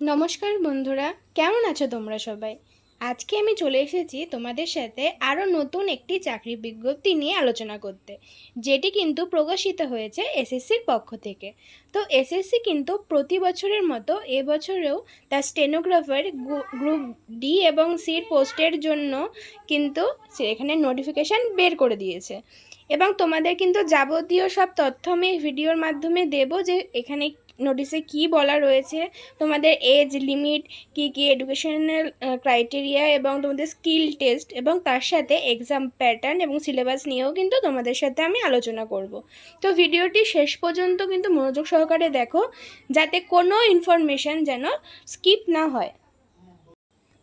নমস্কার বন্ধুরা, কেমন আছো তোমরা সবাই? আজকে আমি চলে এসেছি তোমাদের সাথে আরও নতুন একটি চাকরি বিজ্ঞপ্তি নিয়ে আলোচনা করতে, যেটি কিন্তু প্রকাশিত হয়েছে এসএসসির পক্ষ থেকে। তো এসএসসি কিন্তু প্রতি বছরের মতো এবছরেও তার স্টেনোগ্রাফার গ্রুপ ডি এবং সির পোস্টের জন্য কিন্তু এখানে নোটিফিকেশান বের করে দিয়েছে। এবং তোমাদের কিন্তু যাবতীয় সব তথ্য আমি ভিডিওর মাধ্যমে দেব, যে এখানে নোটিশে কি বলা রয়েছে, তোমাদের এজ লিমিট কি কি, এডুকেশনাল ক্রাইটেরিয়া এবং তোমাদের স্কিল টেস্ট, এবং তার সাথে এক্সাম প্যাটার্ন এবং সিলেবাস নিয়েও কিন্তু তোমাদের সাথে আমি আলোচনা করব। তো ভিডিওটি শেষ পর্যন্ত কিন্তু মনোযোগ সহকারে দেখো, যাতে কোনো ইনফরমেশান যেন স্কিপ না হয়।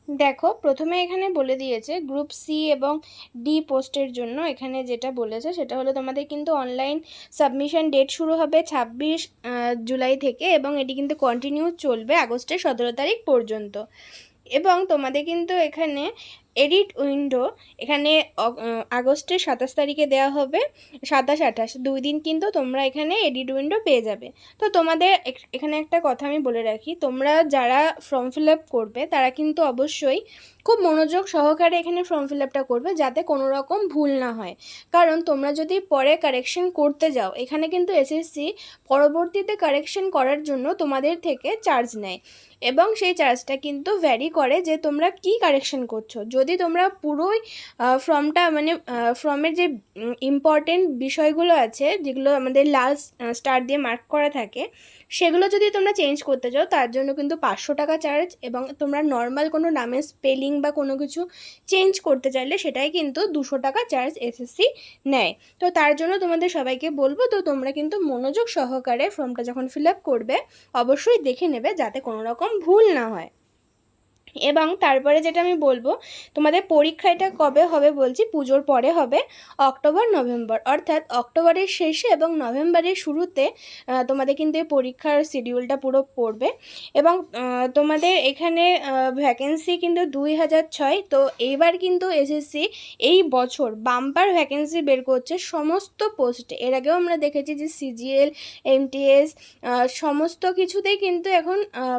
দেখো, প্রথমে এখানে বলে দিয়েছে গ্রুপ সি এবং ডি পোস্টের জন্য এখানে যেটা বলেছে সেটা হলো তোমাদের কিন্তু অনলাইন সাবমিশন ডেট শুরু হবে 26 জুলাই থেকে, এবং এটি কিন্তু কন্টিনিউ চলবে আগস্টের 17 তারিখ পর্যন্ত। এবং তোমাদের কিন্তু এখানে এডিট উইন্ডো এখানে আগস্টের 27 তারিখে দেওয়া হবে, 27-28 2 দিন কিন্তু তোমরা এখানে এডিট উইন্ডো পেয়ে যাবে। তো তোমাদের এখানে একটা কথা আমি বলে রাখি, তোমরা যারা ফর্ম ফিল আপ করবে তারা কিন্তু অবশ্যই খুব মনোযোগ সহকারে এখানে ফর্ম ফিল আপটা করবে, যাতে কোনো রকম ভুল না হয়। কারণ তোমরা যদি পরে কারেকশন করতে যাও, এখানে কিন্তু এসএসসি পরবর্তীতে কারেকশন করার জন্য তোমাদের থেকে চার্জ নেয়, এবং সেই চার্জটা কিন্তু ভ্যারি করে যে তোমরা কি কারেকশন করছো। যদি তোমরা পুরোই ফর্মটা মানে ফর্মের যে ইম্পর্টেন্ট বিষয়গুলো আছে, যেগুলো আমাদের লাল স্টার দিয়ে মার্ক করা থাকে, সেগুলো যদি তোমরা চেঞ্জ করতে চাও তার জন্য কিন্তু 500 টাকা চার্জ, এবং তোমরা নর্মাল কোনো নামের স্পেলিং বা কোনো কিছু চেঞ্জ করতে চাইলে সেটাই কিন্তু 200 টাকা চার্জ এসএসসি নেয়। তো তার জন্য তোমাদের সবাইকে বলবো, তো তোমরা কিন্তু মনোযোগ সহকারে ফর্মটা যখন ফিল আপ করবে অবশ্যই দেখে নেবে, যাতে কোনো রকম ভুল না হয়। এবং তারপরে যেটা আমি বলবো, তোমাদের পরীক্ষাটা কবে হবে বলছি, পুজোর পরে হবে, অক্টোবর নভেম্বর, অর্থাৎ অক্টোবরের শেষে এবং নভেম্বরের শুরুতে তোমাদের কিন্তু এই পরীক্ষার শিডিউলটা পুরো পড়বে। এবং তোমাদের এখানে ভ্যাকেন্সি কিন্তু 2006। তো এইবার কিন্তু এসএসসি এই বছর বাম্পার ভ্যাকেন্সি বের করছে সমস্ত পোস্টে। এর আগেও আমরা দেখেছি যে সিজিএল, এমটিএস সমস্ত কিছুতেই কিন্তু এখন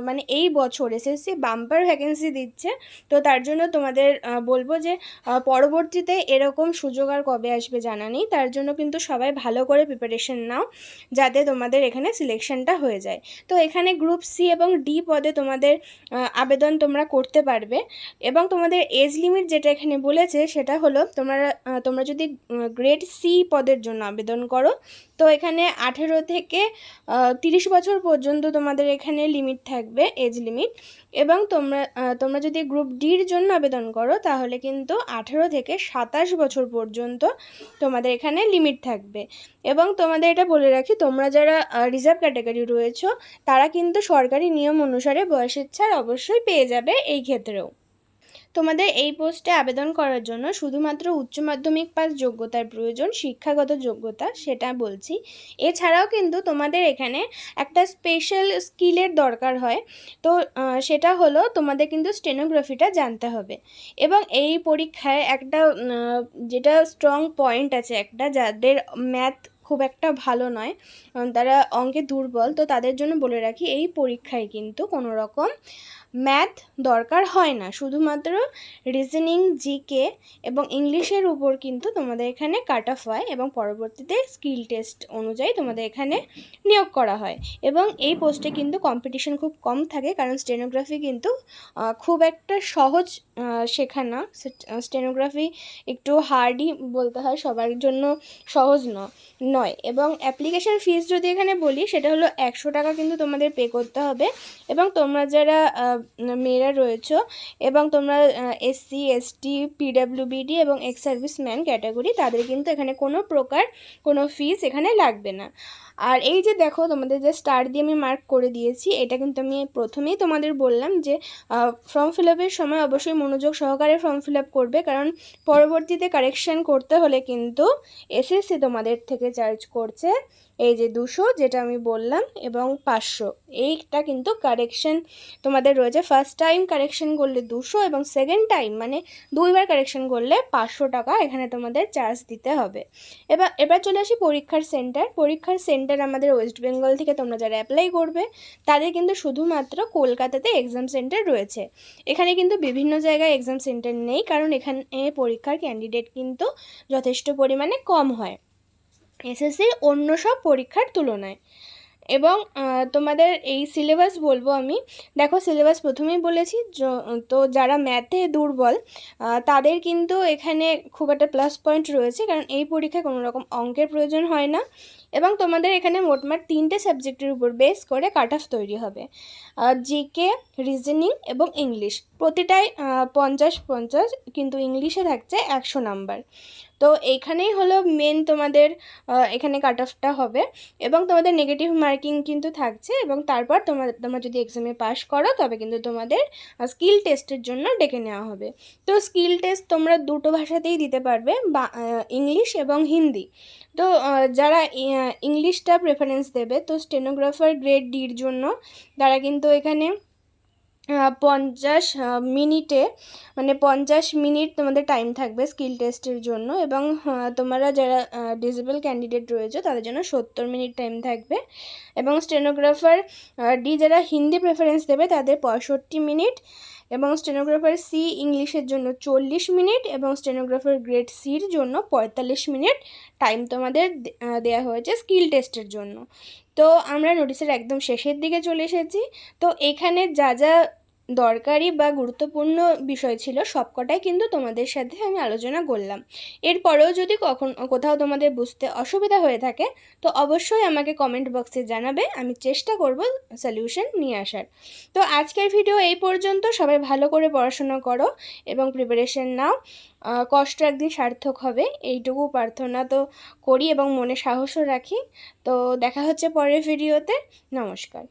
মানে এই বছর এসএসসি বাম্পার ভ্যাকেন্সি দিচ্ছে। তো তার জন্য তোমাদের বলবো যে পরবর্তীতে এরকম সুযোগ আর কবে আসবে জানা নেই, তার জন্য কিন্তু সবাই ভালো করে প্রিপারেশন নাও, যাতে তোমাদের এখানে সিলেকশনটা হয়ে যায়। তো এখানে গ্রুপ সি এবং ডি পদে তোমাদের আবেদন তোমরা করতে পারবে। এবং তোমাদের এজ লিমিট যেটা এখানে বলেছে সেটা হলো, তোমরা যদি গ্রেড সি পদের জন্য আবেদন করো, তো এখানে 18 থেকে 30 বছর পর্যন্ত তোমাদের এখানে লিমিট থাকবে, এজ লিমিট। এবং তোমরা যদি গ্রুপ ডির জন্য আবেদন করো তাহলে কিন্তু 18 থেকে 27 বছর পর্যন্ত তোমাদের এখানে লিমিট থাকবে। এবং তোমাদের এটা বলে রাখি, তোমরা যারা রিজার্ভ ক্যাটাগরি রয়েছো তারা কিন্তু সরকারি নিয়ম অনুসারে বয়সের ছাড় অবশ্যই পেয়ে যাবে এই ক্ষেত্রেও। তোমাদের এই পোস্টে আবেদন করার জন্য শুধুমাত্র উচ্চ মাধ্যমিক পাস যোগ্যতার প্রয়োজন, শিক্ষাগত যোগ্যতা সেটা বলছি। এছাড়াও কিন্তু তোমাদের এখানে একটা স্পেশাল স্কিলের দরকার হয়। তো সেটা হলো তোমাদের কিন্তু স্টেনোগ্রাফিটা জানতে হবে। এবং এই পরীক্ষায় একটা যেটা স্ট্রং পয়েন্ট আছে, একটা যাদের ম্যাথ খুব একটা ভালো নয়, তারা অঙ্কে দুর্বল, তো তাদের জন্য বলে রাখি এই পরীক্ষায় কিন্তু কোনো রকম ম্যাথ দরকার হয় না, শুধুমাত্র রিজনিং, জিকে এবং ইংলিশের উপর কিন্তু তোমাদের এখানে কাট অফ হয়, এবং পরবর্তীতে স্কিল টেস্ট অনুযায়ী তোমাদের এখানে নিয়োগ করা হয়। এবং এই পোস্টে কিন্তু কম্পিটিশন খুব কম থাকে, কারণ স্টেনোগ্রাফি কিন্তু খুব একটা সহজ শেখা না। স্টেনোগ্রাফি একটু হার্ডই বলতে হয়, সবার জন্য সহজ নয়। এবং অ্যাপ্লিকেশন ফিস যদি এখানে বলি, সেটা হলো 100 টাকা কিন্তু তোমাদের পে করতে হবে। এবং তোমরা যারা মেয়েরা রয়েছো এবং তোমরা এসসি, এসটি, পিডাব্লিউবিডি এবং এক্স সার্ভিসম্যান ক্যাটাগরি, তাদের কিন্তু এখানে কোনো প্রকার কোনো ফিস এখানে লাগবে না। আর এই যে দেখো, তোমাদের যে স্টার দিয়ে আমি মার্ক করে দিয়েছি, এটা কিন্তু আমি প্রথমেই তোমাদের বললাম যে ফর্ম ফিল আপের সময় অবশ্যই মনোযোগ সহকারে ফর্ম ফিল আপ করবে, কারণ পরবর্তীতে কারেকশন করতে হলে কিন্তু এসএসসি তোমাদের থেকে চার্জ করছে এই যে 200 যেটা আমি বললাম এবং 500, এইটা কিন্তু কারেকশন তোমাদের রয়েছে। ফার্স্ট টাইম কারেকশন করলে 200 এবং সেকেন্ড টাইম মানে 2বার কারেকশন করলে 500 টাকা এখানে তোমাদের চার্জ দিতে হবে। এবার চলে আসি পরীক্ষার সেন্টার। পরীক্ষার সেন্টার আমাদের ওয়েস্ট বেঙ্গল থেকে তোমরা যারা অ্যাপ্লাই করবে তাদের কিন্তু শুধুমাত্র কলকাতাতে এক্সাম সেন্টার রয়েছে। এখানে কিন্তু বিভিন্ন জায়গায় এক্সাম সেন্টার নেই, কারণ এখানে পরীক্ষার ক্যান্ডিডেট কিন্তু যথেষ্ট পরিমাণে কম হয় এসএসসির অন্য সব পরীক্ষার তুলনায়। এবং তোমাদের এই সিলেবাস বলবো আমি। দেখো, সিলেবাস প্রথমেই বলেছি, তো যারা ম্যাথে দুর্বল তাদের কিন্তু এখানে খুব একটা প্লাস পয়েন্ট রয়েছে, কারণ এই পরীক্ষায় কোনো রকম অঙ্কের প্রয়োজন হয় না। এবং তোমাদের এখানে মোটমাট 3টে সাবজেক্টের উপর বেস করে কাট অফ তৈরি হবে। জিকে, রিজনিং এবং ইংলিশ, প্রতিটাই 50-50, কিন্তু ইংলিশে থাকছে 100 নাম্বার। তো এইখানেই হলো মেন তোমাদের এখানে কাট অফটা হবে। এবং তোমাদের নেগেটিভ মার্কিং কিন্তু থাকছে, এবং তারপর তোমরা যদি এক্সামে পাশ করো তবে কিন্তু তোমাদের স্কিল টেস্টের জন্য ডেকে নেওয়া হবে। তো স্কিল টেস্ট তোমরা দুটো ভাষাতেই দিতে পারবে, বা ইংলিশ এবং হিন্দি। তো যারা ইংলিশটা প্রেফারেন্স দেবে, তো স্টেনোগ্রাফার গ্রেড ডির জন্য তারা কিন্তু এখানে 50 মিনিটে মানে 50 মিনিট তোমাদের টাইম থাকবে স্কিল টেস্টের জন্য। এবং তোমরা যারা ডিসেবল ক্যান্ডিডেট রয়েছে তাদের জন্য 70 মিনিট টাইম থাকবে। এবং স্টেনোগ্রাফার ডি যারা হিন্দি প্রেফারেন্স দেবে তাদের 65 মিনিট, এবং স্টেনোগ্রাফার সি ইংলিশের জন্য 40 মিনিট, এবং স্টেনোগ্রাফার গ্রেড সির জন্য 45 মিনিট টাইম তোমাদের দেওয়া হয়েছে স্কিল টেস্টের জন্য। তো আমরা নোটিশের একদম শেষের দিকে চলে এসেছি। তো এখানে যা যা দরকারি বা গুরুত্বপূর্ণ বিষয় ছিল সবকটাই কিন্তু তোমাদের সাথে আমি আলোচনা করলাম। এরপরেও যদি কোথাও তোমাদের বুঝতে অসুবিধা হয়ে থাকে তো অবশ্যই আমাকে কমেন্ট বক্সে জানাবে, আমি চেষ্টা করব সলিউশন নিয়ে আসার। তো আজকের ভিডিও এই পর্যন্ত। সবাই ভালো করে পড়াশোনা করো এবং প্রিপারেশন নাও। কষ্ট একদিন সার্থক হবে, এইটুকু প্রার্থনা তো করি এবং মনে সাহসও রাখি। তো দেখা হচ্ছে পরের ভিডিওতে। নমস্কার।